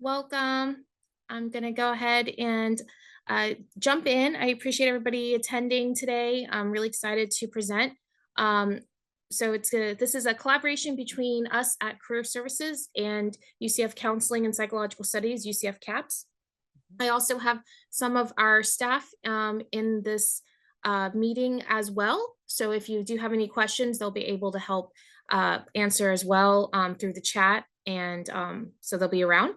Welcome. I'm going to go ahead and jump in. I appreciate everybody attending today. I'm really excited to present. Um, this is a collaboration between us at Career Services and UCF Counseling and Psychological Studies, UCF CAPS. I also have some of our staff in this meeting as well. So if you do have any questions, they'll be able to help answer as well through the chat. And so they'll be around.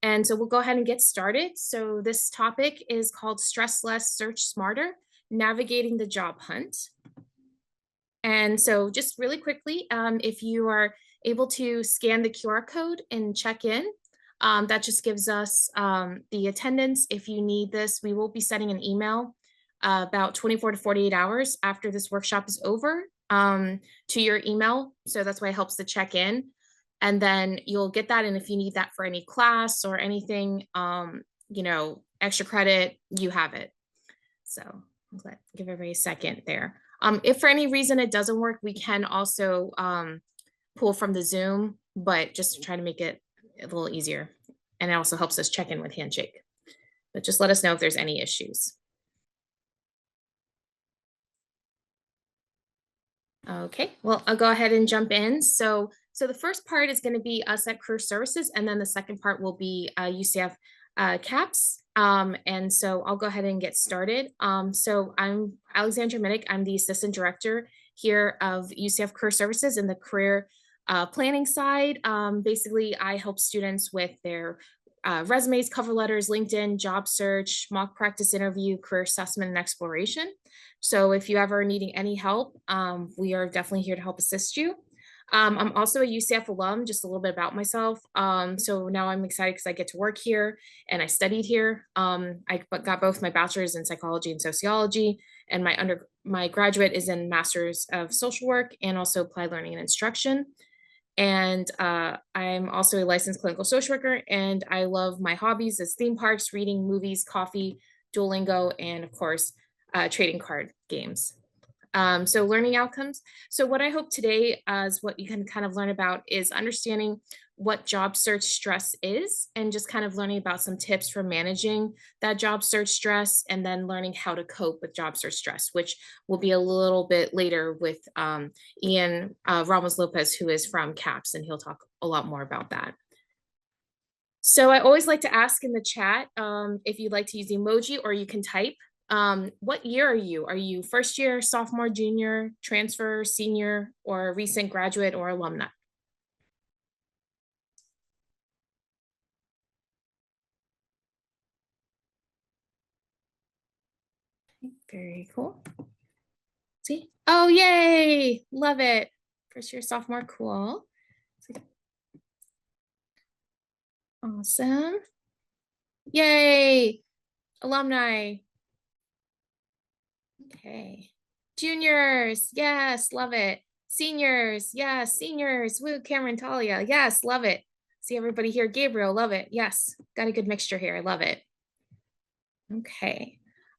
And so we'll go ahead and get started. So this topic is called Stress Less, Search Smarter, Navigating the Job Hunt. And so just really quickly, if you are able to scan the QR code and check in, that just gives us the attendance. If you need this, we will be sending an email about 24 to 48 hours after this workshop is over to your email. So that's why it helps to check in. And then you'll get that. And if you need that for any class or anything, extra credit, you have it. So I'm glad, give everybody a second there. If for any reason it doesn't work, we can also pull from the Zoom, but just to try to make it a little easier. And it also helps us check in with Handshake. But just let us know if there's any issues. Okay, well, I'll go ahead and jump in. So the first part is going to be us at Career Services, and then the second part will be UCF CAPS. And so I'll go ahead and get started. So I'm Alexandra Minnick. I'm the Assistant Director here of UCF Career Services in the career planning side. Basically, I help students with their resumes, cover letters, LinkedIn, job search, mock practice interview, career assessment, and exploration. So if you ever needing any help, we are definitely here to help assist you. I'm also a UCF alum, just a little bit about myself. So now I'm excited because I get to work here and I studied here. I got both my bachelor's in psychology and sociology, and my graduate is in master's of social work and also applied learning and instruction. And I'm also a licensed clinical social worker, and I love my hobbies as theme parks, reading, movies, coffee, Duolingo, and of course, trading card games. So learning outcomes. So what I hope today is what you can kind of learn about is understanding what job search stress is and just kind of learning about some tips for managing that job search stress and then learning how to cope with job search stress, which will be a little bit later with Ian Ramos Lopez, who is from CAPS, and he'll talk a lot more about that. So I always like to ask in the chat if you'd like to use emoji or you can type. What year are you? Are you first year, sophomore, junior, transfer, senior, or recent graduate or alumni? Very cool. See? Oh, yay! Love it. First year, sophomore, cool. Awesome. Yay! Alumni. Okay. Juniors, yes, love it. Seniors, yes, seniors. Woo, Cameron, Talia, yes, love it. See everybody here. Gabriel, love it. Yes, got a good mixture here. I love it. Okay.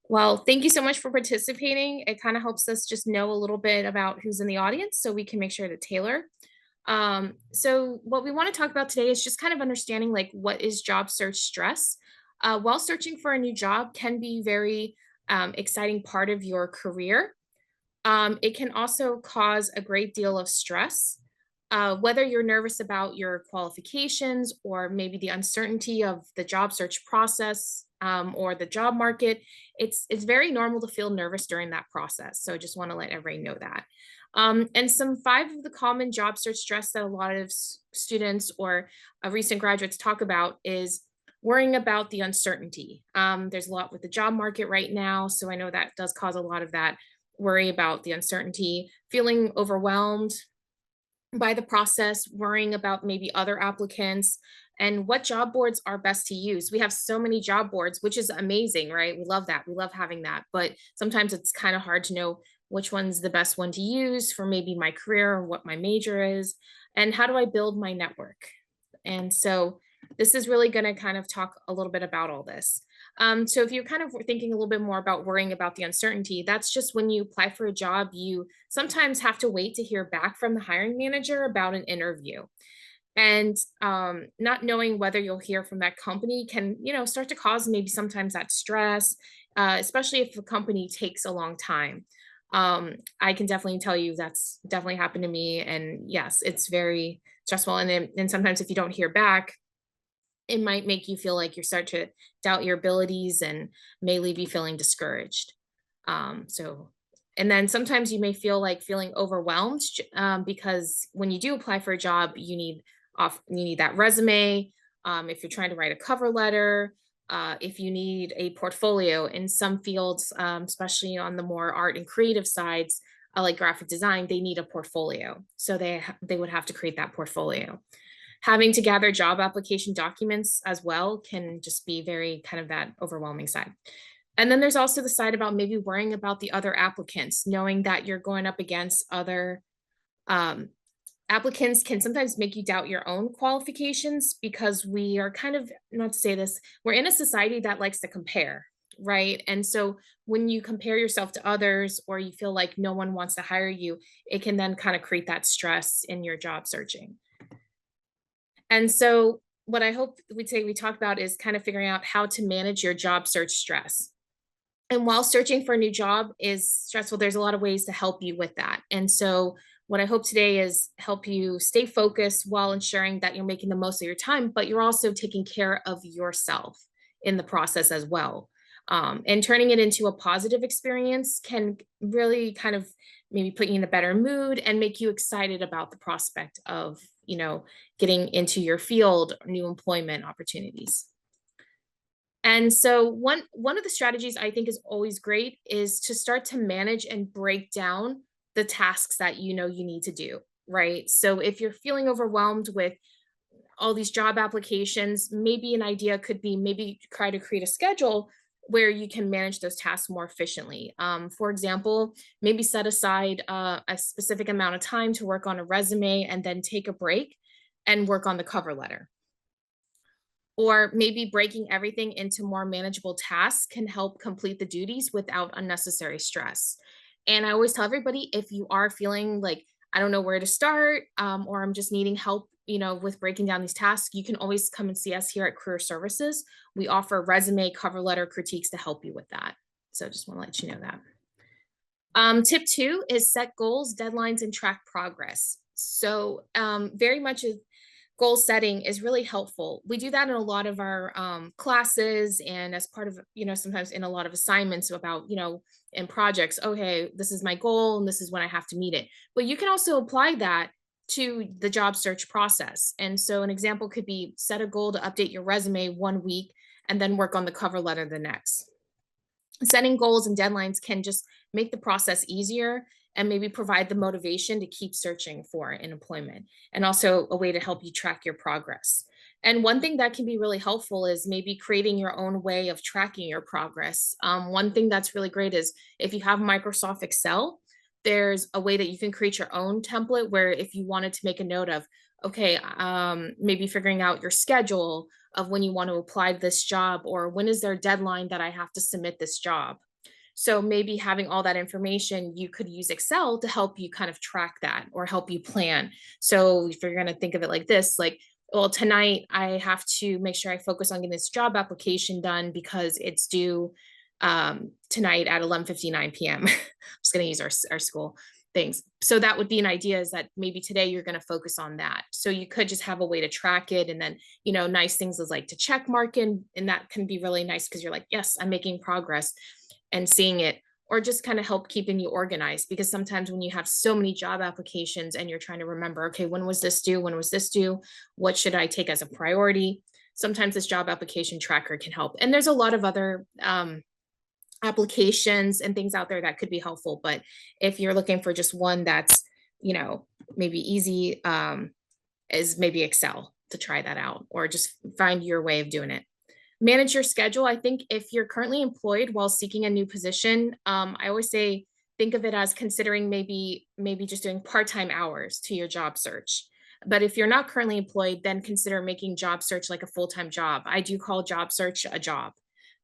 Well, thank you so much for participating. It kind of helps us just know a little bit about who's in the audience so we can make sure to tailor. So what we want to talk about today is just kind of understanding like what is job search stress. While searching for a new job can be very exciting part of your career. It can also cause a great deal of stress. Whether you're nervous about your qualifications or maybe the uncertainty of the job search process or the job market, it's very normal to feel nervous during that process. So I just want to let everybody know that. And some 5 of the common job search stress that a lot of students or recent graduates talk about is worrying about the uncertainty. There's a lot with the job market right now, so I know that does cause a lot of that worry about the uncertainty, feeling overwhelmed by the process, worrying about maybe other applicants and what job boards are best to use. We have so many job boards, which is amazing, right? We love that. We love having that. But sometimes it's kind of hard to know which one's the best one to use for maybe my career or what my major is, and how do I build my network? And so this is really going to kind of talk a little bit about all this. So if you're kind of thinking a little bit more about worrying about the uncertainty, that's just when you apply for a job, you sometimes have to wait to hear back from the hiring manager about an interview. And not knowing whether you'll hear from that company can, start to cause maybe sometimes that stress, especially if the company takes a long time. I can definitely tell you that's definitely happened to me. And yes, it's very stressful. And sometimes if you don't hear back, it might make you feel like you start to doubt your abilities and may leave you feeling discouraged. So, and then sometimes you may feel like feeling overwhelmed because when you do apply for a job, you need that resume. If you're trying to write a cover letter, if you need a portfolio in some fields, especially on the more art and creative sides, like graphic design, they need a portfolio. So they would have to create that portfolio. Having to gather job application documents as well can just be very kind of that overwhelming side. And then there's also the side about maybe worrying about the other applicants, knowing that you're going up against other um, applicants can sometimes make you doubt your own qualifications because we are kind of, not to say this, we're in a society that likes to compare, right? And so when you compare yourself to others or you feel like no one wants to hire you, it can then kind of create that stress in your job searching. And so what I hope we talk about is kind of figuring out how to manage your job search stress. And while searching for a new job is stressful, there's a lot of ways to help you with that. And so what I hope today is help you stay focused while ensuring that you're making the most of your time, but you're also taking care of yourself in the process as well. And turning it into a positive experience can really kind of maybe put you in a better mood and make you excited about the prospect of, getting into your field, new employment opportunities. And so one of the strategies I think is always great is to start to manage and break down the tasks that you know you need to do, right? So if you're feeling overwhelmed with all these job applications, maybe an idea could be maybe try to create a schedule where you can manage those tasks more efficiently. For example, maybe set aside a specific amount of time to work on a resume and then take a break and work on the cover letter. Or maybe breaking everything into more manageable tasks can help complete the duties without unnecessary stress. And I always tell everybody if you are feeling like, I don't know where to start, or I'm just needing help, with breaking down these tasks, you can always come and see us here at Career Services. We offer resume, cover letter critiques to help you with that. So just want to let you know that. Tip two is set goals, deadlines, and track progress. So very much goal setting is really helpful. We do that in a lot of our classes and as part of, sometimes in a lot of assignments about, in projects, okay, this is my goal and this is when I have to meet it. But you can also apply that to the job search process. And so an example could be set a goal to update your resume 1 week and then work on the cover letter the next. Setting goals and deadlines can just make the process easier and maybe provide the motivation to keep searching for an employment and also a way to help you track your progress. And one thing that can be really helpful is maybe creating your own way of tracking your progress. One thing that's really great is if you have Microsoft Excel, there's a way that you can create your own template where if you wanted to make a note of, okay, maybe figuring out your schedule of when you want to apply to this job or when is their deadline that I have to submit this job. So maybe having all that information, you could use Excel to help you kind of track that or help you plan. So if you're going to think of it like this, like, well, tonight I have to make sure I focus on getting this job application done because it's due tonight at 11:59 p.m. I'm just going to use our school things. So that would be an idea is that maybe today you're going to focus on that. So you could just have a way to track it. And then, nice things is like to check mark and that can be really nice because you're like, yes, I'm making progress and seeing it, or just kind of help keeping you organized. Because sometimes when you have so many job applications and you're trying to remember, okay, when was this due? When was this due? What should I take as a priority? Sometimes this job application tracker can help. And there's a lot of other applications and things out there that could be helpful. But if you're looking for just one that's, maybe easy, is maybe Excel to try that out or just find your way of doing it. Manage your schedule. I think if you're currently employed while seeking a new position, I always say think of it as considering maybe just doing part-time hours to your job search. But if you're not currently employed, then consider making job search like a full-time job. I do call job search a job.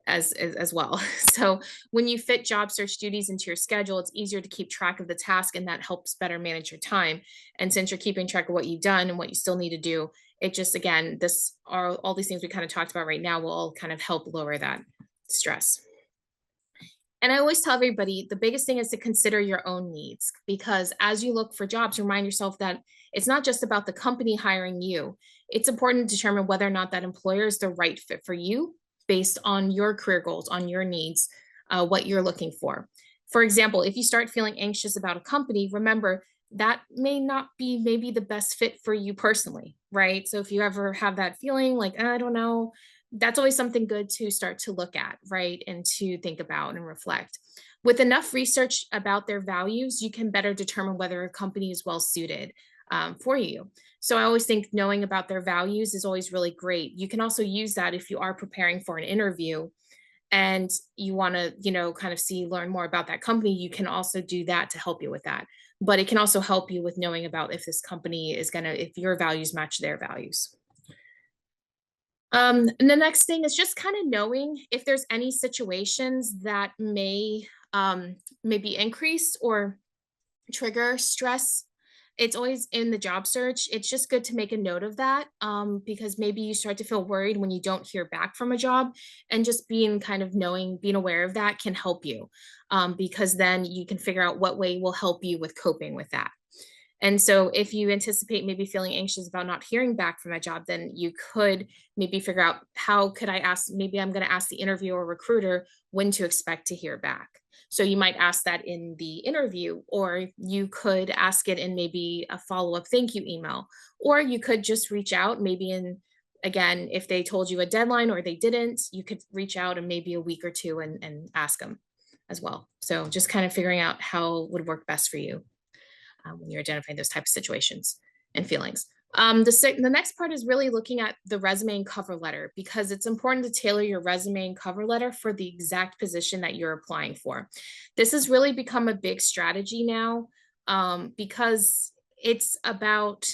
as well. So when you fit job search duties into your schedule, it's easier to keep track of the task, and that helps better manage your time. And since you're keeping track of what you've done and what you still need to do, it just, again, this are all these things we kind of talked about right now will all kind of help lower that stress. And I always tell everybody the biggest thing is to consider your own needs, because as you look for jobs, remind yourself that it's not just about the company hiring you. It's important to determine whether or not that employer is the right fit for you based on your career goals, on your needs, what you're looking for. For example, if you start feeling anxious about a company, remember that may not be maybe the best fit for you personally, right? So if you ever have that feeling like, I don't know, that's always something good to start to look at, right? And to think about and reflect. With enough research about their values, you can better determine whether a company is well suited for you. So I always think knowing about their values is always really great. You can also use that if you are preparing for an interview and you want to, kind of learn more about that company. You can also do that to help you with that. But it can also help you with knowing about if this company is going to, if your values match their values. And the next thing is just kind of knowing if there's any situations that may maybe increase or trigger stress. It's always in the job search. It's just good to make a note of that, because maybe you start to feel worried when you don't hear back from a job, and just being kind of knowing, being aware of that can help you, because then you can figure out what way will help you with coping with that. And so if you anticipate maybe feeling anxious about not hearing back from a job, then you could maybe figure out, how could I ask, maybe I'm going to ask the interviewer or recruiter when to expect to hear back. So you might ask that in the interview, or you could ask it in maybe a follow-up thank you email, or you could just reach out maybe in, again, if they told you a deadline or they didn't, you could reach out in maybe a week or two and ask them as well. So just kind of figuring out how would work best for you, when you're identifying those types of situations and feelings. The next part is really looking at the resume and cover letter, because it's important to tailor your resume and cover letter for the exact position that you're applying for. This has really become a big strategy now, because it's about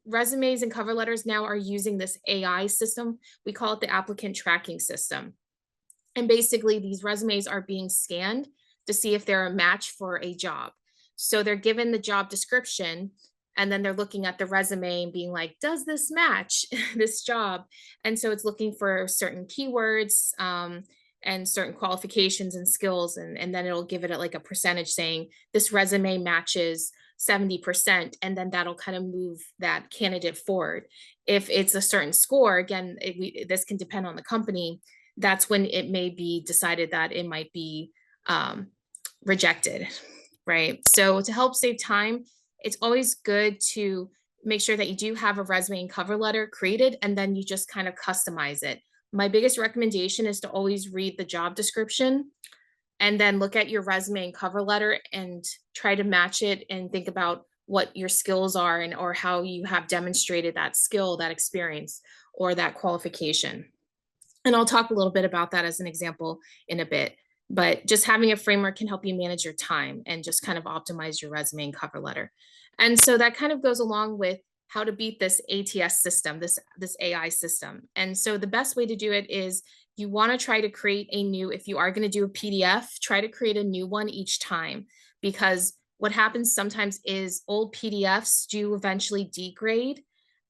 resumes and cover letters now are using this AI system. We call it the applicant tracking system. And basically, these resumes are being scanned to see if they're a match for a job. So they're given the job description, and then they're looking at the resume and being like, does this match this job? And so it's looking for certain keywords, and certain qualifications and skills. And then it'll give it like a percentage saying this resume matches 70%. And then that'll kind of move that candidate forward. If it's a certain score, again, this can depend on the company. That's when it may be decided that it might be rejected, right? So to help save time, it's always good to make sure that you do have a resume and cover letter created, and then you just kind of customize it. My biggest recommendation is to always read the job description and then look at your resume and cover letter and try to match it and think about what your skills are, and or how you have demonstrated that skill, that experience, or that qualification. And I'll talk a little bit about that as an example in a bit. But just having a framework can help you manage your time and just kind of optimize your resume and cover letter. And so that kind of goes along with how to beat this ATS system, this AI system. And so the best way to do it is, you want to try to create a new, if you are going to do a PDF, try to create a new one each time, because what happens sometimes is old PDFs do eventually degrade,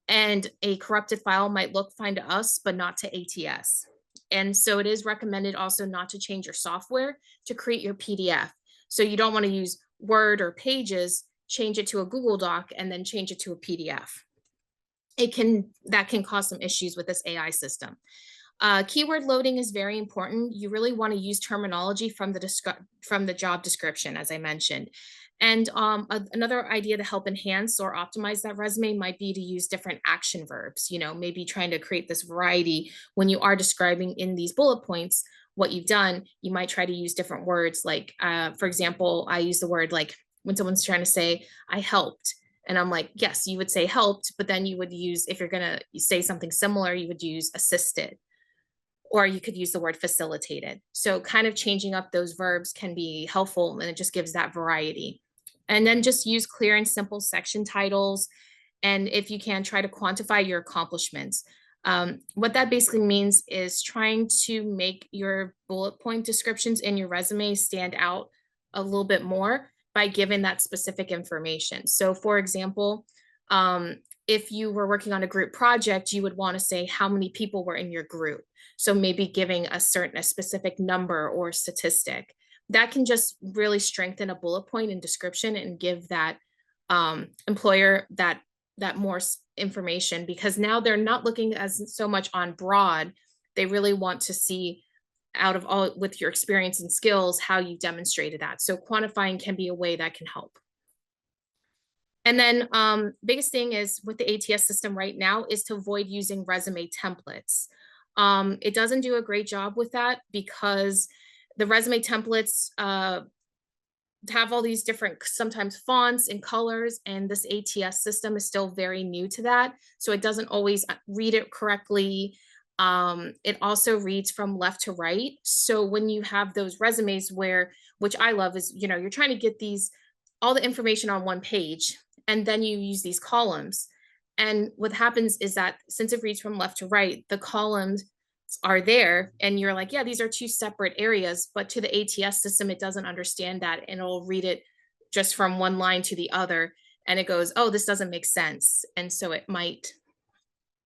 and a corrupted file might look fine to us, but not to ATS. And so it is recommended also not to change your software to create your PDF. So you don't want to use Word or Pages, change it to a Google Doc, and then change it to a PDF. That can cause some issues with this AI system. Keyword loading is very important. You really want to use terminology from the job description, as I mentioned. And another idea to help enhance or optimize that resume might be to use different action verbs, maybe trying to create this variety when you are describing in these bullet points what you've done. You might try to use different words. Like, for example, I use the word, like when someone's trying to say, I helped. And I'm like, yes, you would say helped, but then you would use, if you're going to say something similar, you would use assisted, or you could use the word facilitated. So kind of changing up those verbs can be helpful, and it just gives that variety. And then just use clear and simple section titles. And if you can, try to quantify your accomplishments. What that basically means is trying to make your bullet point descriptions in your resume stand out a little bit more by giving that specific information. So for example, if you were working on a group project, you would want to say how many people were in your group. So maybe giving a specific number or statistic that can just really strengthen a bullet point in description and give that employer that more information, because now they're not looking as so much on broad. They really want to see out of all with your experience and skills how you demonstrated that. So quantifying can be a way that can help. And then biggest thing is with the ATS system right now is to avoid using resume templates. It doesn't do a great job with that because the resume templates have all these different sometimes fonts and colors, and this ATS system is still very new to that. So it doesn't always read it correctly. It also reads from left to right. So when you have those resumes where, which I love is, you're trying to get all the information on one page, and then you use these columns. And what happens is that since it reads from left to right, the columns are there and you're like, yeah, these are two separate areas, but to the ATS system, it doesn't understand that, and it'll read it just from one line to the other, and it goes, oh, this doesn't make sense. And so it might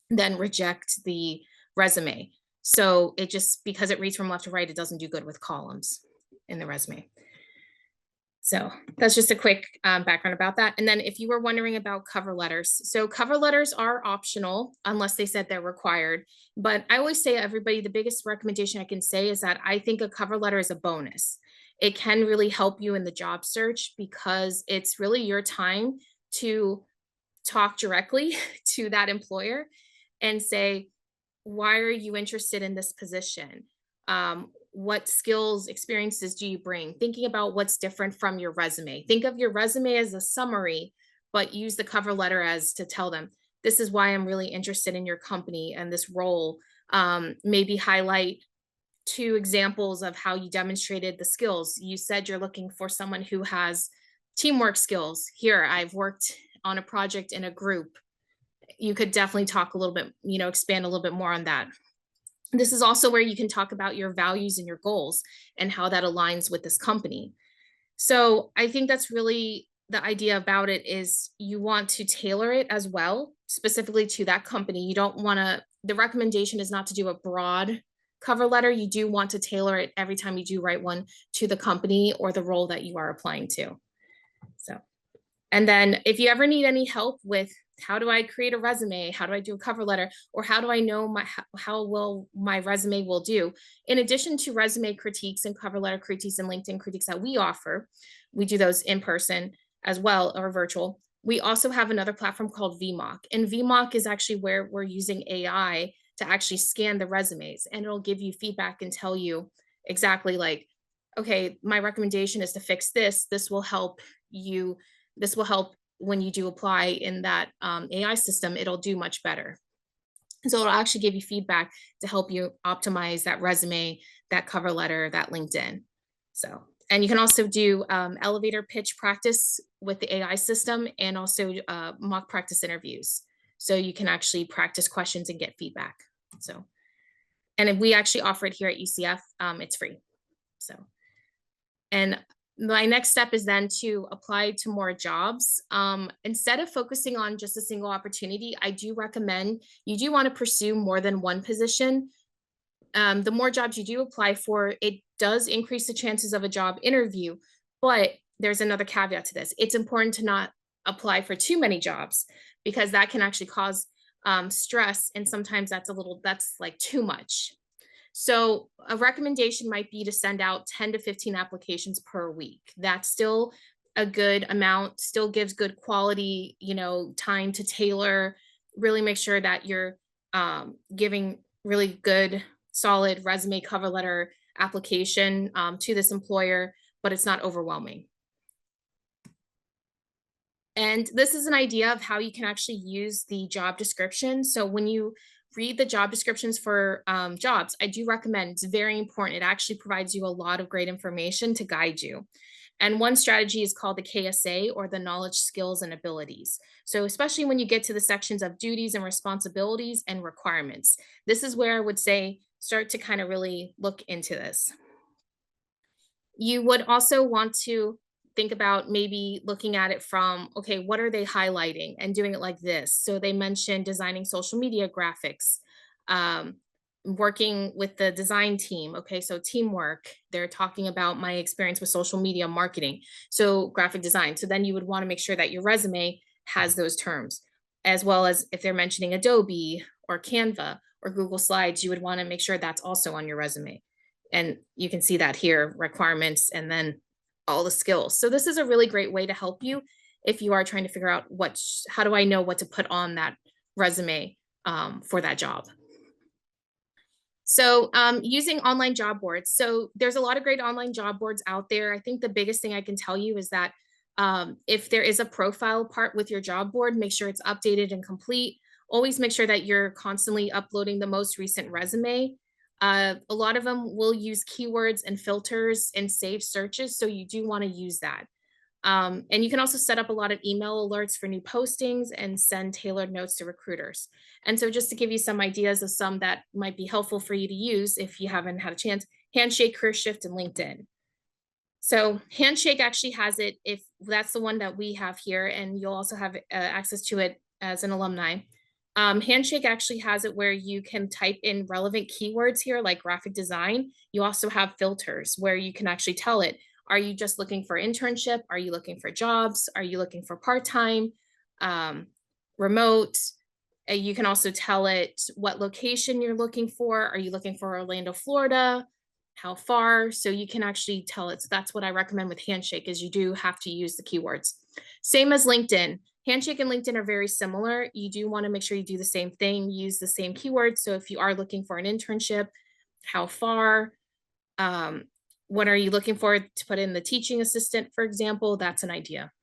then reject the resume. So it just, because it reads from left to right, it doesn't do good with columns in the resume. So that's just a quick background about that. And then if you were wondering about cover letters, so cover letters are optional unless they said they're required. But I always say to everybody, the biggest recommendation I can say is that I think a cover letter is a bonus. It can really help you in the job search because it's really your time to talk directly to that employer and say, why are you interested in this position? What skills, experiences do you bring? Thinking about what's different from your resume. Think of your resume as a summary, but use the cover letter as to tell them, this is why I'm really interested in your company and this role. Maybe highlight 2 examples of how you demonstrated the skills. You said you're looking for someone who has teamwork skills. Here, I've worked on a project in a group. You could definitely talk a little bit, expand a little bit more on that. This is also where you can talk about your values and your goals and how that aligns with this company. So I think that's really the idea about it, is you want to tailor it as well, specifically to that company. You don't want to, the recommendation is not to do a broad cover letter. You do want to tailor it every time you do write one to the company or the role that you are applying to. So, and then if you ever need any help with how do I create a resume, how do I do a cover letter, or how do I know how well my resume will do, in addition to resume critiques and cover letter critiques and LinkedIn critiques that we offer, we do those in person as well or virtual. We also have another platform called VMock, and VMock is actually where we're using AI to actually scan the resumes, and it'll give you feedback and tell you exactly like, okay, my recommendation is to fix this. This will help you. This will help when you do apply in that AI system, it'll do much better. So it'll actually give you feedback to help you optimize that resume, that cover letter, that LinkedIn. So, and you can also do elevator pitch practice with the AI system, and also mock practice interviews. So you can actually practice questions and get feedback. So, and if we actually offer it here at UCF, it's free. So, and my next step is then to apply to more jobs. Instead of focusing on just a single opportunity, I do recommend you do want to pursue more than one position. The more jobs you do apply for, it does increase the chances of a job interview, but there's another caveat to this. It's important to not apply for too many jobs, because that can actually cause stress, and sometimes that's like too much. So a recommendation might be to send out 10 to 15 applications per week. That's still a good amount, still gives good quality, time to tailor, really make sure that you're giving really good, solid resume, cover letter application to this employer, but it's not overwhelming. And this is an idea of how you can actually use the job description. So when you read the job descriptions for jobs, I do recommend, it's very important. It actually provides you a lot of great information to guide you. And one strategy is called the KSA, or the knowledge, skills, and abilities. So especially when you get to the sections of duties and responsibilities and requirements, this is where I would say start to kind of really look into this. You would also want to think about maybe looking at it from, okay, what are they highlighting, and doing it like this. So they mentioned designing social media graphics, um, working with the design team. Okay, so teamwork. They're talking about my experience with social media marketing, so graphic design. So then you would want to make sure that your resume has those terms, as well as if they're mentioning Adobe or Canva or Google Slides, you would want to make sure that's also on your resume. And you can see that here, requirements, and then all the skills. So this is a really great way to help you if you are trying to figure out how do I know what to put on that resume for that job. So using online job boards. So there's a lot of great online job boards out there. I think the biggest thing I can tell you is that if there is a profile part with your job board, make sure it's updated and complete. Always make sure that you're constantly uploading the most recent resume. A lot of them will use keywords and filters and save searches, so you do want to use that. And you can also set up a lot of email alerts for new postings and send tailored notes to recruiters. And so just to give you some ideas of some that might be helpful for you to use if you haven't had a chance, Handshake, CareerShift, and LinkedIn. So Handshake actually has it, if that's the one that we have here, and you'll also have access to it as an alumni. Handshake actually has it where you can type in relevant keywords here, like graphic design. You also have filters where you can actually tell it, are you just looking for internship? Are you looking for jobs? Are you looking for part-time, remote? You can also tell it what location you're looking for. Are you looking for Orlando, Florida? How far? So you can actually tell it. So that's what I recommend with Handshake, is you do have to use the keywords. Same as LinkedIn. Handshake and LinkedIn are very similar. You do want to make sure you do the same thing, use the same keywords. So if you are looking for an internship, how far, what are you looking for to put in the teaching assistant, for example, that's an idea.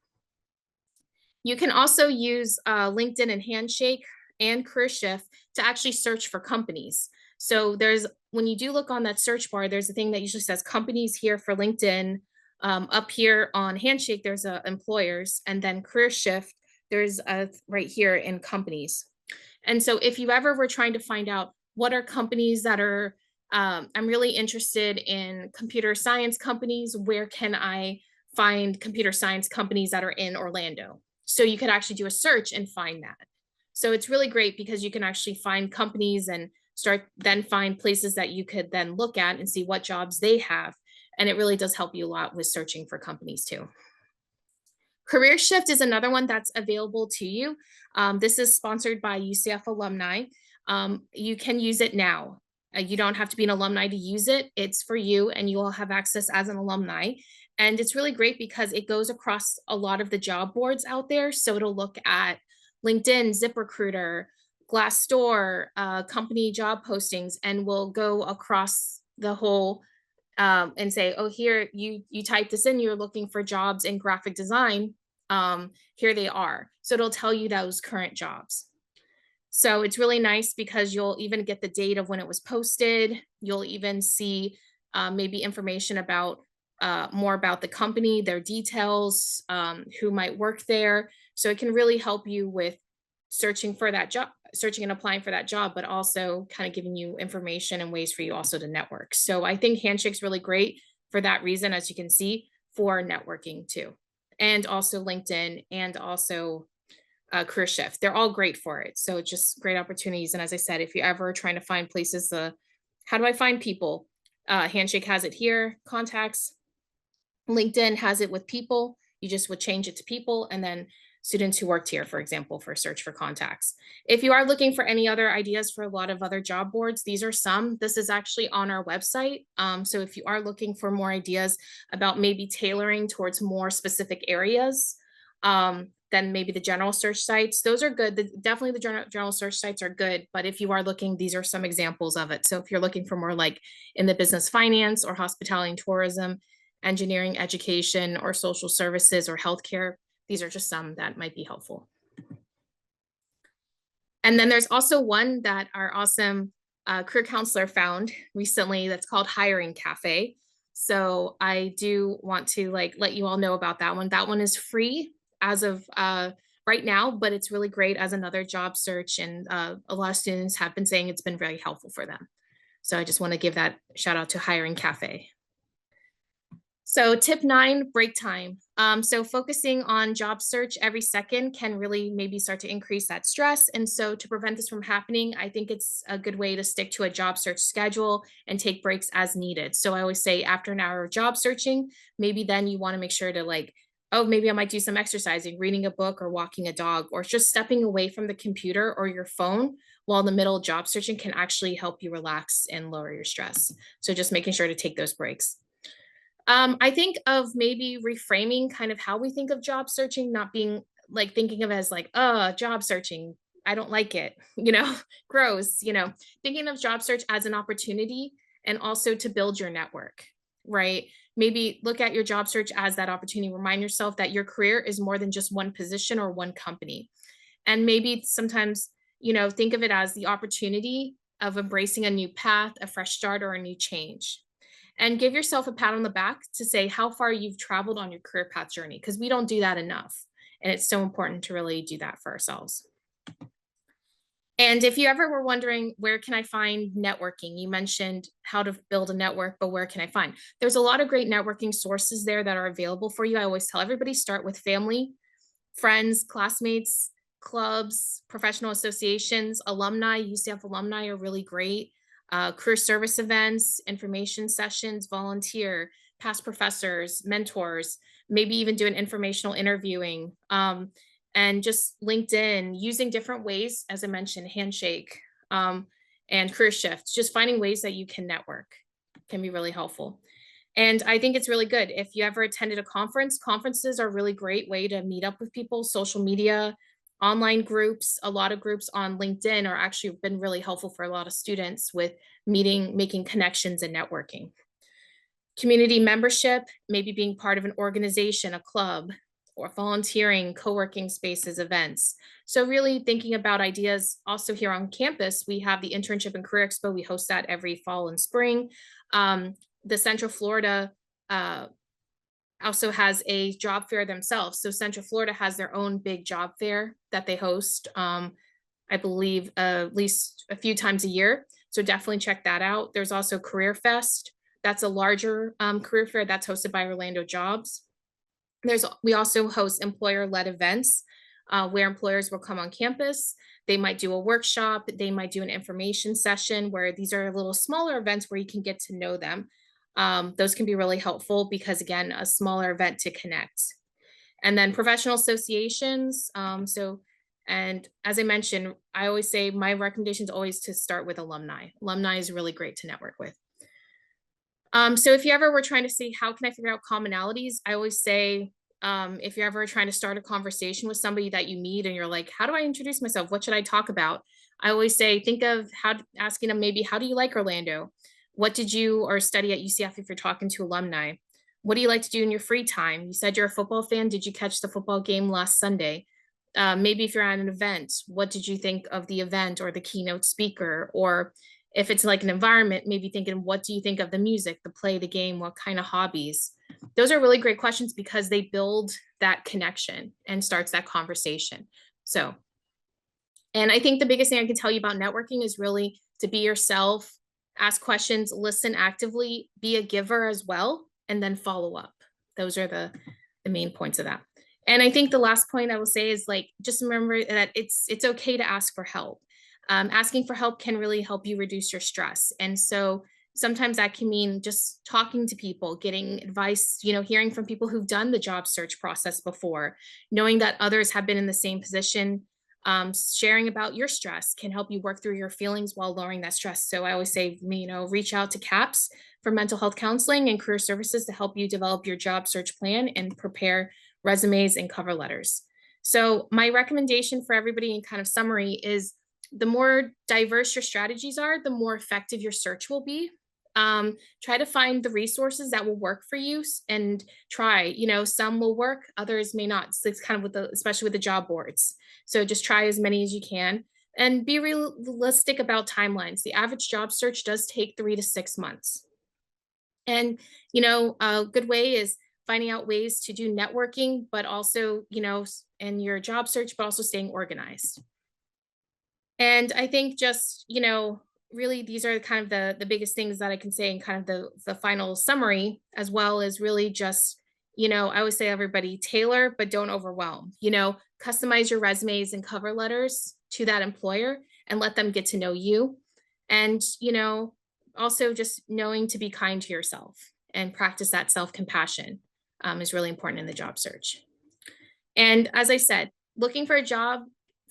You can also use LinkedIn and Handshake and CareerShift to actually search for companies. So when you do look on that search bar, there's a thing that usually says companies here for LinkedIn. Up here on Handshake, there's employers, and then CareerShift, there's right here in companies. And so if you ever were trying to find out what are companies that are, I'm really interested in computer science companies, where can I find computer science companies that are in Orlando? So you could actually do a search and find that. So it's really great because you can actually find companies and then find places that you could then look at and see what jobs they have. And it really does help you a lot with searching for companies too. CareerShift is another one that's available to you. This is sponsored by UCF alumni. You can use it now. You don't have to be an alumni to use it. It's for you, and you will have access as an alumni. And it's really great because it goes across a lot of the job boards out there. So it'll look at LinkedIn, ZipRecruiter, Glassdoor, company job postings, and will go across the whole and say, oh, here you type this in, you're looking for jobs in graphic design. Here they are. So it'll tell you those current jobs. So it's really nice because you'll even get the date of when it was posted. You'll even see maybe information about more about the company, their details, who might work there. So it can really help you with searching for that job, searching and applying for that job, but also kind of giving you information and ways for you also to network. So I think Handshake's really great for that reason, as you can see, for networking too. And also LinkedIn and also CareerShift. They're all great for it. So just great opportunities. And as I said, if you're ever trying to find places, how do I find people? Handshake has it here, contacts. LinkedIn has it with people. You just would change it to people, and then students who worked here, for example, for search for contacts. If you are looking for any other ideas for a lot of other job boards, these are some. This is actually on our website. So if you are looking for more ideas about maybe tailoring towards more specific areas, then maybe the general search sites, those are good. Definitely the general search sites are good, but if you are looking, these are some examples of it. So if you're looking for more like in the business finance or hospitality and tourism, engineering, education, or social services or healthcare, these are just some that might be helpful. And then there's also one that our awesome career counselor found recently that's called Hiring Cafe. So I do want to like let you all know about that one. That one is free as of right now, but it's really great as another job search. And a lot of students have been saying it's been very helpful for them. So I just want to give that shout out to Hiring Cafe. So tip 9, break time. So focusing on job search every second can really maybe start to increase that stress. And so to prevent this from happening, I think it's a good way to stick to a job search schedule and take breaks as needed. So I always say after an hour of job searching, maybe then you want to make sure to like, oh, maybe I might do some exercising, reading a book or walking a dog, or just stepping away from the computer or your phone while in the middle of job searching can actually help you relax and lower your stress. So just making sure to take those breaks. I think of maybe reframing kind of how we think of job searching, not being like thinking of it as like, job searching. I don't like it, gross, thinking of job search as an opportunity and also to build your network, right? Maybe look at your job search as that opportunity. Remind yourself that your career is more than just one position or one company. And maybe sometimes, think of it as the opportunity of embracing a new path, a fresh start, or a new change, and give yourself a pat on the back to say how far you've traveled on your career path journey, because we don't do that enough. And it's so important to really do that for ourselves. And if you ever were wondering, where can I find networking? You mentioned how to build a network, but where can I find? There's a lot of great networking sources there that are available for you. I always tell everybody start with family, friends, classmates, clubs, professional associations, alumni. UCF alumni are really great. Career service events, information sessions, volunteer, past professors, mentors, maybe even do an informational interviewing, and just LinkedIn, using different ways, as I mentioned, handshake, and career shifts, just finding ways that you can network can be really helpful. And I think it's really good. If you ever attended a conference, conferences are a really great way to meet up with people. Social media, online groups, a lot of groups on LinkedIn are actually been really helpful for a lot of students with meeting, making connections and networking. Community membership, maybe being part of an organization, a club, or volunteering, co-working spaces, events. So really thinking about ideas. Also here on campus, we have the Internship and Career Expo. We host that every fall and spring. The Central Florida also has a job fair themselves. So Central Florida has their own big job fair that they host, I believe, at least a few times a year. So definitely check that out. There's also Career Fest. That's a larger career fair that's hosted by Orlando Jobs. We also host employer-led events where employers will come on campus. They might do a workshop. They might do an information session where these are little smaller events where you can get to know them. Those can be really helpful because, again, a smaller event to connect. And then professional associations. And as I mentioned, I always say my recommendation is always to start with alumni. Alumni is really great to network with. So if you ever were trying to see how can I figure out commonalities, I always say, if you're ever trying to start a conversation with somebody that you meet and you're like, how do I introduce myself? What should I talk about? I always say, think of asking them maybe, how do you like Orlando? What did you or study at UCF if you're talking to alumni? What do you like to do in your free time? You said you're a football fan. Did you catch the football game last Sunday? Maybe if you're at an event, what did you think of the event or the keynote speaker? Or if it's like an environment, maybe thinking, what do you think of the music, the play, the game, what kind of hobbies? Those are really great questions because they build that connection and starts that conversation. So, and I think the biggest thing I can tell you about networking is really to be yourself, ask questions, listen actively, be a giver as well, and then follow up. Those are the main points of that. And I think the last point I will say is like, just remember that it's okay to ask for help. Asking for help can really help you reduce your stress. And so sometimes that can mean just talking to people, getting advice, hearing from people who've done the job search process before, knowing that others have been in the same position. Sharing about your stress can help you work through your feelings while lowering that stress. So I always say, reach out to CAPS for mental health counseling and career services to help you develop your job search plan and prepare resumes and cover letters. So my recommendation for everybody in kind of summary is the more diverse your strategies are, the more effective your search will be. Try to find the resources that will work for you and try, some will work, others may not. So it's kind of especially with the job boards. So just try as many as you can and be realistic about timelines. The average job search does take 3 to 6 months. And, a good way is finding out ways to do networking, but also, in your job search, but also staying organized. And I think just, really these are kind of the biggest things that I can say in kind of the final summary, as well as really just, I always say everybody tailor, but don't overwhelm. Customize your resumes and cover letters to that employer and let them get to know you. And, also just knowing to be kind to yourself and practice that self-compassion is really important in the job search. And as I said, looking for a job,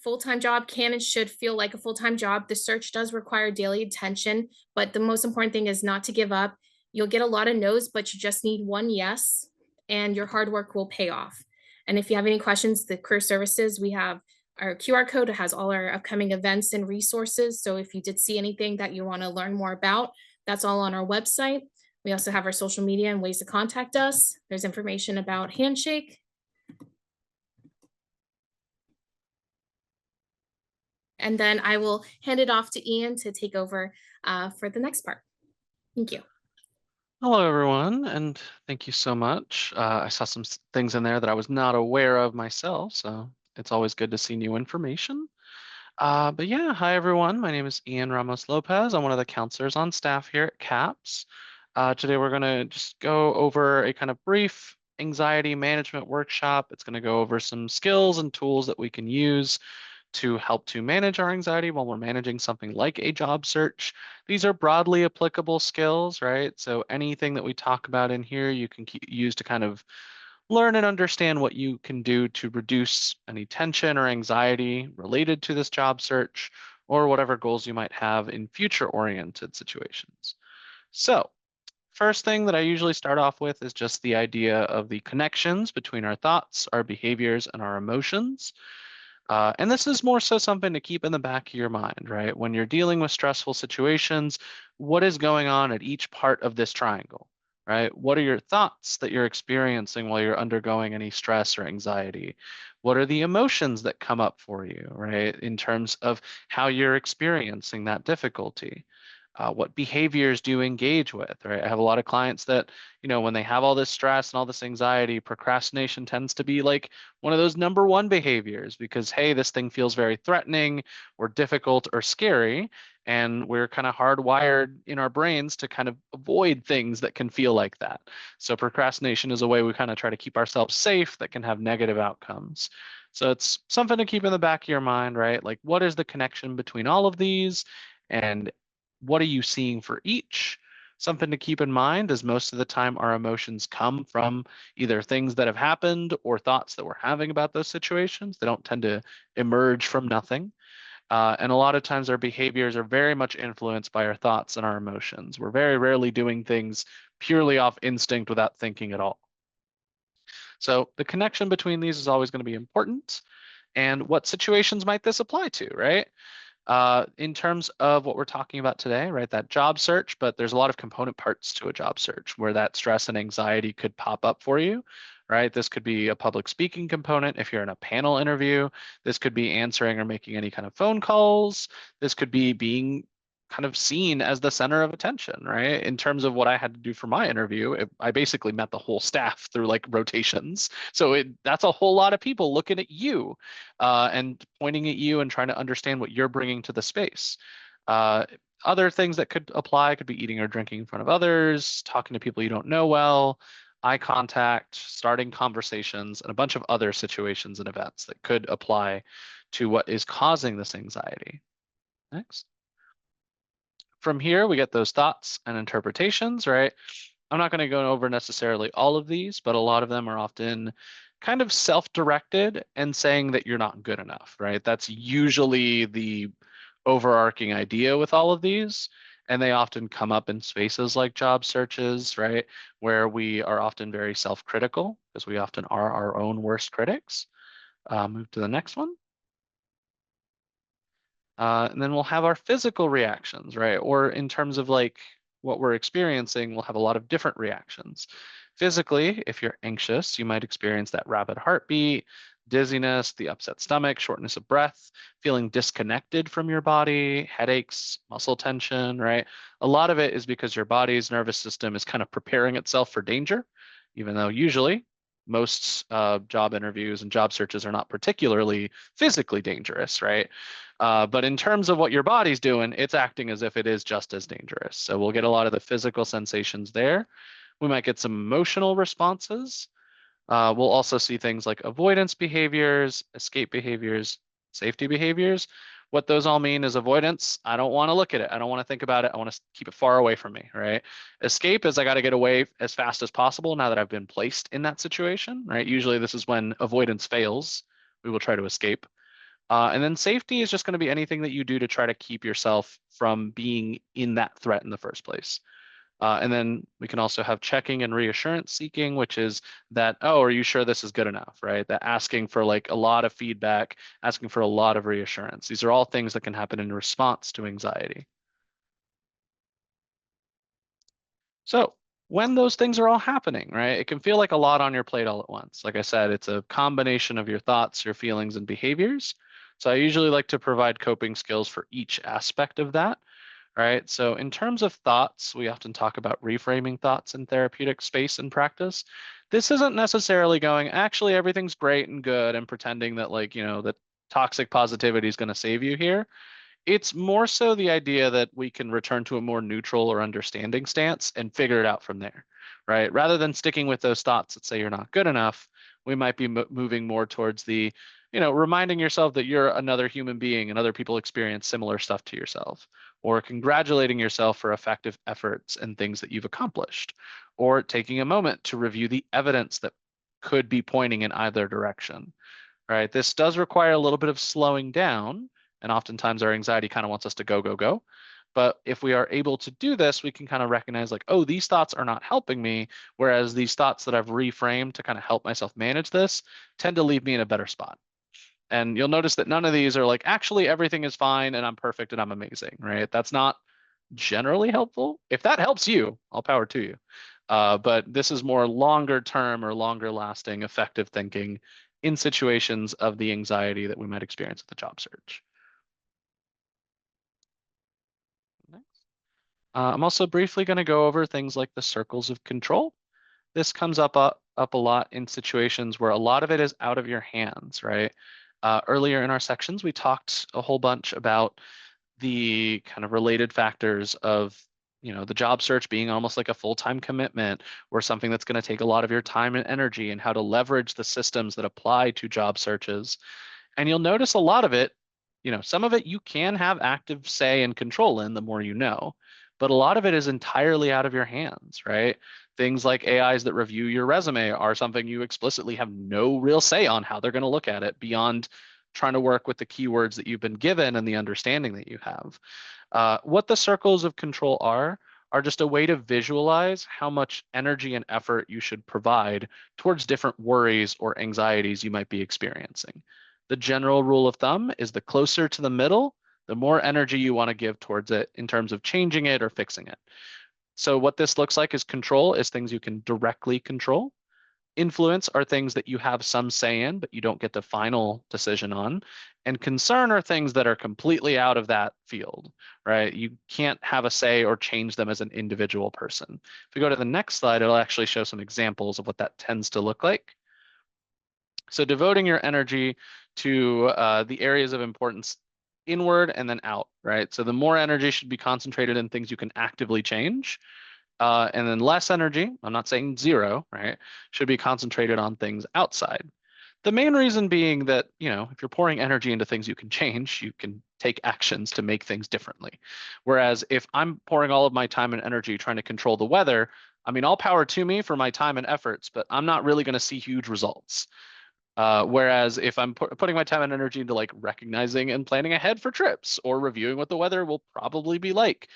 full-time job can and should feel like a full-time job. The search does require daily attention, but the most important thing is not to give up. You'll get a lot of no's, but you just need one yes, and your hard work will pay off. And if you have any questions, the career services, we have our QR code. It has all our upcoming events and resources. So if you did see anything that you want to learn more about, that's all on our website. We also have our social media and ways to contact us. There's information about Handshake. And then I will hand it off to Ian to take over for the next part. Thank you. Hello, everyone, and thank you so much. I saw some things in there that I was not aware of myself, so it's always good to see new information. But yeah, hi, everyone. My name is Ian Ramos Lopez. I'm one of the counselors on staff here at CAPS. Today, we're going to just go over a kind of brief anxiety management workshop. It's going to go over some skills and tools that we can use to help to manage our anxiety while we're managing something like a job search. These are broadly applicable skills, right? So anything that we talk about in here, you can use to kind of learn and understand what you can do to reduce any tension or anxiety related to this job search or whatever goals you might have in future oriented situations. So first thing that I usually start off with is just the idea of the connections between our thoughts, our behaviors, and our emotions. And this is more so something to keep in the back of your mind, right? When you're dealing with stressful situations, what is going on at each part of this triangle, right? What are your thoughts that you're experiencing while you're undergoing any stress or anxiety? What are the emotions that come up for you, right? In terms of how you're experiencing that difficulty. What behaviors do you engage with, right? I have a lot of clients that, when they have all this stress and all this anxiety, procrastination tends to be like one of those number one behaviors because, hey, this thing feels very threatening or difficult or scary. And we're kind of hardwired in our brains to kind of avoid things that can feel like that. So procrastination is a way we kind of try to keep ourselves safe that can have negative outcomes. So it's something to keep in the back of your mind, right? Like, what is the connection between all of these? And what are you seeing for each? Something to keep in mind is most of the time our emotions come from either things that have happened or thoughts that we're having about those situations. They don't tend to emerge from nothing. And a lot of times our behaviors are very much influenced by our thoughts and our emotions. We're very rarely doing things purely off instinct without thinking at all. So the connection between these is always going to be important. And what situations might this apply to, right? In terms of what we're talking about today, right, that job search, but there's a lot of component parts to a job search where that stress and anxiety could pop up for you, right? This could be a public speaking component if you're in a panel interview. This could be answering or making any kind of phone calls. This could be being kind of seen as the center of attention, right? In terms of what I had to do for my interview, I basically met the whole staff through like rotations. So that's a whole lot of people looking at you and pointing at you and trying to understand what you're bringing to the space. Other things that could apply could be eating or drinking in front of others, talking to people you don't know well, eye contact, starting conversations, and a bunch of other situations and events that could apply to what is causing this anxiety. Next. From here, we get those thoughts and interpretations, right? I'm not going to go over necessarily all of these, but a lot of them are often kind of self-directed and saying that you're not good enough, right? That's usually the overarching idea with all of these. And they often come up in spaces like job searches, right? Where we are often very self-critical because we often are our own worst critics. Move to the next one. And then we'll have our physical reactions, right? Or in terms of like what we're experiencing, we'll have a lot of different reactions. Physically, if you're anxious, you might experience that rapid heartbeat, dizziness, the upset stomach, shortness of breath, feeling disconnected from your body, headaches, muscle tension, right? A lot of it is because your body's nervous system is kind of preparing itself for danger, even though usually most job interviews and job searches are not particularly physically dangerous, right? But in terms of what your body's doing, it's acting as if it is just as dangerous. So we'll get a lot of the physical sensations there. We might get some emotional responses. We'll also see things like avoidance behaviors, escape behaviors, safety behaviors. What those all mean is avoidance. I don't want to look at it. I don't want to think about it. I want to keep it far away from me, right? Escape is I got to get away as fast as possible now that I've been placed in that situation, right? Usually this is when avoidance fails. We will try to escape. And then safety is just going to be anything that you do to try to keep yourself from being in that threat in the first place. And then we can also have checking and reassurance seeking, which is that, oh, are you sure this is good enough, right? That asking for like a lot of feedback, asking for a lot of reassurance. These are all things that can happen in response to anxiety. So when those things are all happening, right, it can feel like a lot on your plate all at once. Like I said, it's a combination of your thoughts, your feelings, and behaviors. So I usually like to provide coping skills for each aspect of that. Right. So in terms of thoughts, we often talk about reframing thoughts in therapeutic space and practice. This isn't necessarily going, actually, everything's great and good and pretending that like, that toxic positivity is going to save you here. It's more so the idea that we can return to a more neutral or understanding stance and figure it out from there, right? Rather than sticking with those thoughts that say you're not good enough, we might be moving more towards the, reminding yourself that you're another human being and other people experience similar stuff to yourself, or congratulating yourself for effective efforts and things that you've accomplished, or taking a moment to review the evidence that could be pointing in either direction, right? This does require a little bit of slowing down, and oftentimes our anxiety kind of wants us to go, go, go. But if we are able to do this, we can kind of recognize like, oh, these thoughts are not helping me, whereas these thoughts that I've reframed to kind of help myself manage this tend to leave me in a better spot. And you'll notice that none of these are like, actually, everything is fine and I'm perfect and I'm amazing, right? That's not generally helpful. If that helps you, all power to you. But this is more longer term or longer lasting effective thinking in situations of the anxiety that we might experience at the job search. Next. I'm also briefly going to go over things like the circles of control. This comes up a lot in situations where a lot of it is out of your hands, right? Earlier in our sections, we talked a whole bunch about the kind of related factors of the job search being almost like a full-time commitment or something that's going to take a lot of your time and energy, and how to leverage the systems that apply to job searches. And you'll notice a lot of it, some of it you can have active say and control in the more you know, but a lot of it is entirely out of your hands, right? Things like AIs that review your resume are something you explicitly have no real say on how they're going to look at it beyond trying to work with the keywords that you've been given and the understanding that you have. What the circles of control are just a way to visualize how much energy and effort you should provide towards different worries or anxieties you might be experiencing. The general rule of thumb is the closer to the middle, the more energy you want to give towards it in terms of changing it or fixing it. So what this looks like is control is things you can directly control. Influence are things that you have some say in, but you don't get the final decision on. And concern are things that are completely out of that field, right? You can't have a say or change them as an individual person. If we go to the next slide, it'll actually show some examples of what that tends to look like. So devoting your energy to the areas of importance inward and then out, right? So the more energy should be concentrated in things you can actively change. And then less energy, I'm not saying zero, right, should be concentrated on things outside. The main reason being that, if you're pouring energy into things you can change, you can take actions to make things differently. Whereas if I'm pouring all of my time and energy trying to control the weather, I mean, all power to me for my time and efforts, but I'm not really going to see huge results. Whereas if I'm putting my time and energy into like recognizing and planning ahead for trips or reviewing what the weather will probably be like,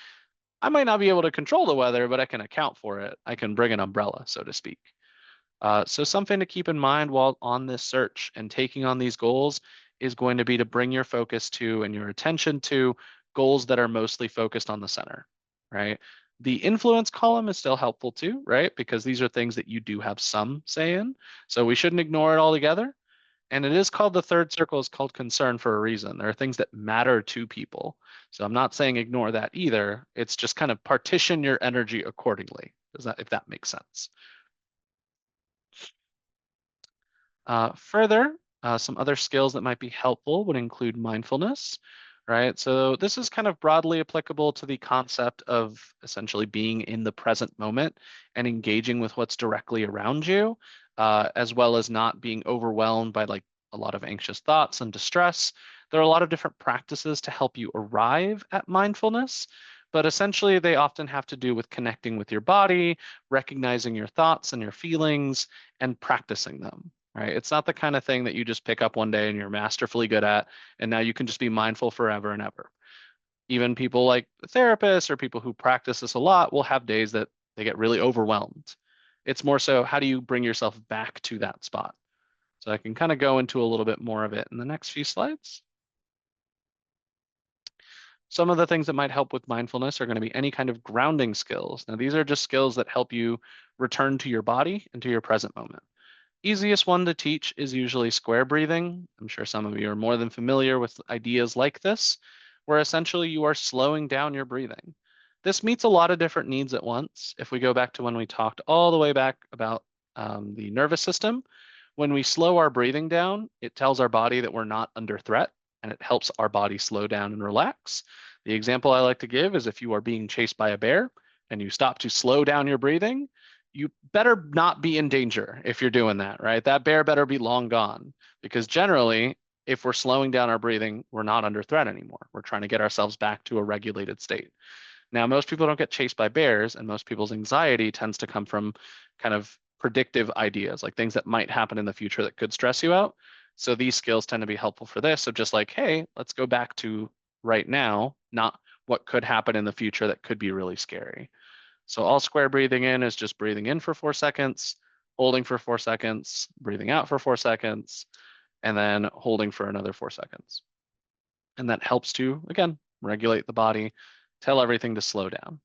I might not be able to control the weather, but I can account for it. I can bring an umbrella, so to speak. So something to keep in mind while on this search and taking on these goals is going to be to bring your focus to and your attention to goals that are mostly focused on the center, right? The influence column is still helpful too, right? Because these are things that you do have some say in. So we shouldn't ignore it altogether. And it is called the third circle is called concern for a reason. There are things that matter to people. So I'm not saying ignore that either. It's just kind of partition your energy accordingly. Does that, if that makes sense? Further, some other skills that might be helpful would include mindfulness, right? So this is kind of broadly applicable to the concept of essentially being in the present moment and engaging with what's directly around you, as well as not being overwhelmed by like a lot of anxious thoughts and distress. There are a lot of different practices to help you arrive at mindfulness, but essentially they often have to do with connecting with your body, recognizing your thoughts and your feelings, and practicing them, right? It's not the kind of thing that you just pick up one day and you're masterfully good at, and now you can just be mindful forever and ever. Even people like therapists or people who practice this a lot will have days that they get really overwhelmed. It's more so, how do you bring yourself back to that spot? So I can kind of go into a little bit more of it in the next few slides. Some of the things that might help with mindfulness are going to be any kind of grounding skills. Now, these are just skills that help you return to your body and to your present moment. Easiest one to teach is usually square breathing. I'm sure some of you are more than familiar with ideas like this, where essentially you are slowing down your breathing. This meets a lot of different needs at once. If we go back to when we talked all the way back about the nervous system, when we slow our breathing down, it tells our body that we're not under threat and it helps our body slow down and relax. The example I like to give is if you are being chased by a bear and you stop to slow down your breathing, you better not be in danger if you're doing that, right? That bear better be long gone, because generally, if we're slowing down our breathing, we're not under threat anymore. We're trying to get ourselves back to a regulated state. Now, most people don't get chased by bears, and most people's anxiety tends to come from kind of predictive ideas, like things that might happen in the future that could stress you out. So these skills tend to be helpful for this. So just like, hey, let's go back to right now, not what could happen in the future that could be really scary. So all square breathing in is just breathing in for 4 seconds, holding for 4 seconds, breathing out for 4 seconds, and then holding for another 4 seconds. And that helps to, again, regulate the body, tell everything to slow down.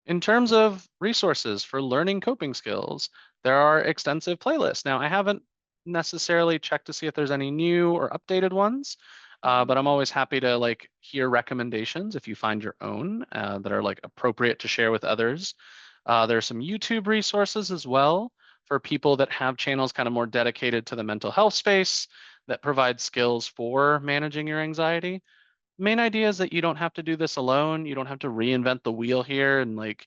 In terms of resources for learning coping skills, there are extensive playlists. Now, I haven't necessarily checked to see if there's any new or updated ones, but I'm always happy to like hear recommendations if you find your own that are like appropriate to share with others. There's some YouTube resources as well for people that have channels kind of more dedicated to the mental health space that provide skills for managing your anxiety. Main idea is that you don't have to do this alone. You don't have to reinvent the wheel here and like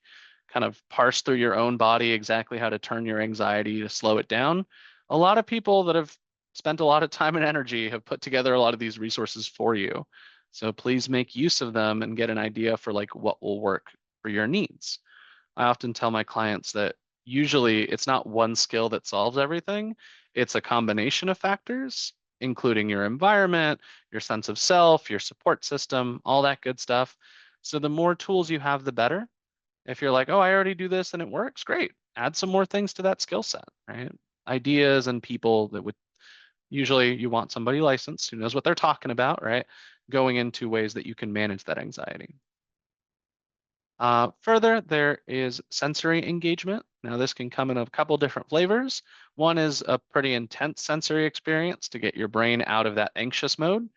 kind of parse through your own body exactly how to turn your anxiety to slow it down. A lot of people that have spent a lot of time and energy have put together a lot of these resources for you. So please make use of them and get an idea for like what will work for your needs. I often tell my clients that usually it's not one skill that solves everything. It's a combination of factors, including your environment, your sense of self, your support system, all that good stuff. So the more tools you have, the better. If you're like, oh, I already do this and it works, great. Add some more things to that skill set, right? Ideas and people that would usually you want somebody licensed who knows what they're talking about, right? Going into ways that you can manage that anxiety. Further, there is sensory engagement. Now, this can come in a couple different flavors. One is a pretty intense sensory experience to get your brain out of that anxious mode,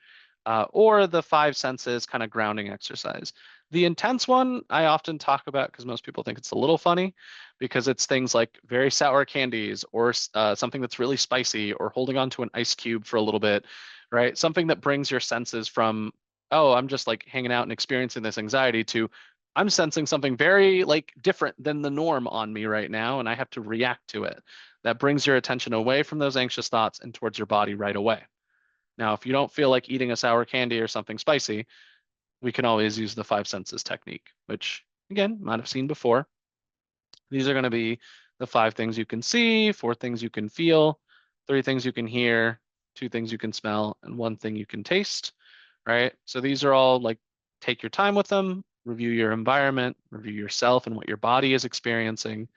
or the five senses kind of grounding exercise. The intense one I often talk about because most people think it's a little funny because it's things like very sour candies or something that's really spicy or holding on to an ice cube for a little bit, right? Something that brings your senses from, oh, I'm just like hanging out and experiencing this anxiety to I'm sensing something very like different than the norm on me right now, and I have to react to it. That brings your attention away from those anxious thoughts and towards your body right away. Now, if you don't feel like eating a sour candy or something spicy, we can always use the five senses technique, which again, might have seen before. These are going to be the five things you can see, four things you can feel, three things you can hear, two things you can smell, and one thing you can taste, right? So these are all like take your time with them, review your environment, review yourself and what your body is experiencing,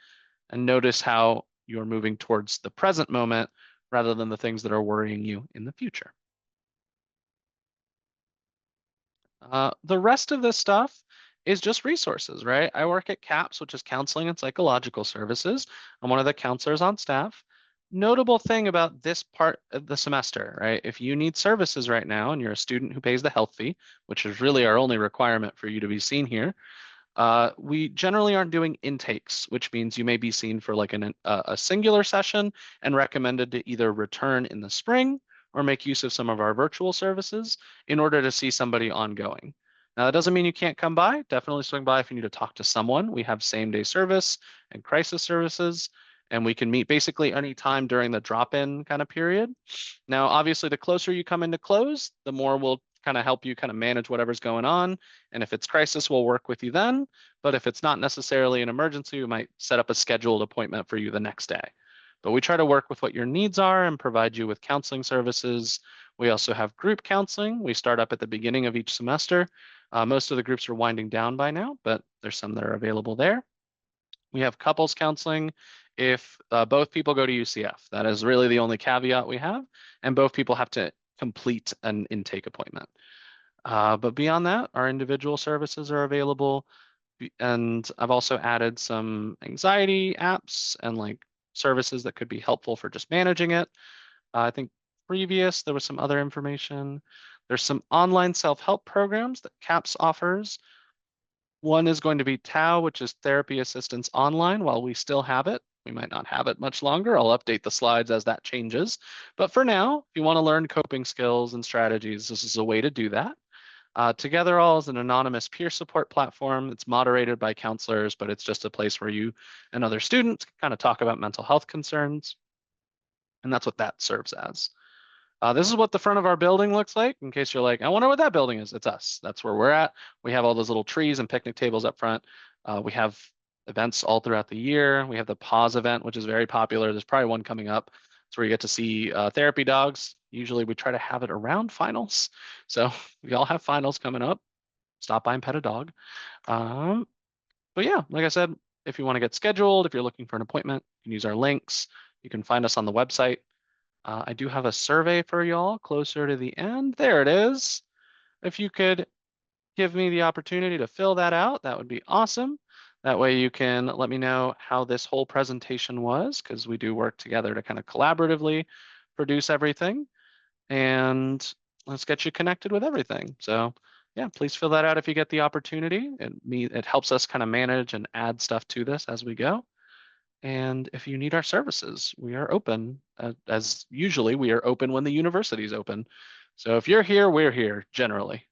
and notice how you're moving towards the present moment rather than the things that are worrying you in the future. The rest of this stuff is just resources, right? I work at CAPS, which is Counseling and Psychological Services. I'm one of the counselors on staff. notable thing about this part of the semester, right? If you need services right now and you're a student who pays the health fee, which is really our only requirement for you to be seen here, we generally aren't doing intakes, which means you may be seen for like a singular session and recommended to either return in the spring or make use of some of our virtual services in order to see somebody ongoing. Now, that doesn't mean you can't come by. Definitely swing by if you need to talk to someone. We have same day service and crisis services, and we can meet basically any time during the drop-in kind of period. Now, obviously, the closer you come into close, the more we'll kind of help you kind of manage whatever's going on. And if it's crisis, we'll work with you then. But if it's not necessarily an emergency, we might set up a scheduled appointment for you the next day. But we try to work with what your needs are and provide you with counseling services. We also have group counseling. We start up at the beginning of each semester. Most of the groups are winding down by now, but there's some that are available there. We have couples counseling if both people go to UCF. That is really the only caveat we have, and both people have to complete an intake appointment. But beyond that, our individual services are available. And I've also added some anxiety apps and like services that could be helpful for just managing it. I think previous, there was some other information. There's some online self-help programs that CAPS offers. One is going to be TAO, which is Therapy Assistance Online, while we still have it. We might not have it much longer. I'll update the slides as that changes. But for now, if you want to learn coping skills and strategies, this is a way to do that. TogetherAll is an anonymous peer support platform. It's moderated by counselors, but it's just a place where you and other students can kind of talk about mental health concerns. And that's what that serves as. This is what the front of our building looks like, in case you're like, I wonder what that building is. It's us. That's where we're at. We have all those little trees and picnic tables up front. We have events all throughout the year. We have the Pause event, which is very popular. There's probably one coming up. It's where you get to see therapy dogs. Usually we try to have it around finals. So we all have finals coming up. Stop by and pet a dog. But yeah, like I said, if you want to get scheduled, if you're looking for an appointment, you can use our links. You can find us on the website. I do have a survey for y'all closer to the end. There it is. If you could give me the opportunity to fill that out, that would be awesome. That way you can let me know how this whole presentation was, because we do work together to kind of collaboratively produce everything. And let's get you connected with everything. So yeah, please fill that out if you get the opportunity. It helps us kind of manage and add stuff to this as we go. And if you need our services, we are open. As usually, we are open when the university is open. So if you're here, we're here generally.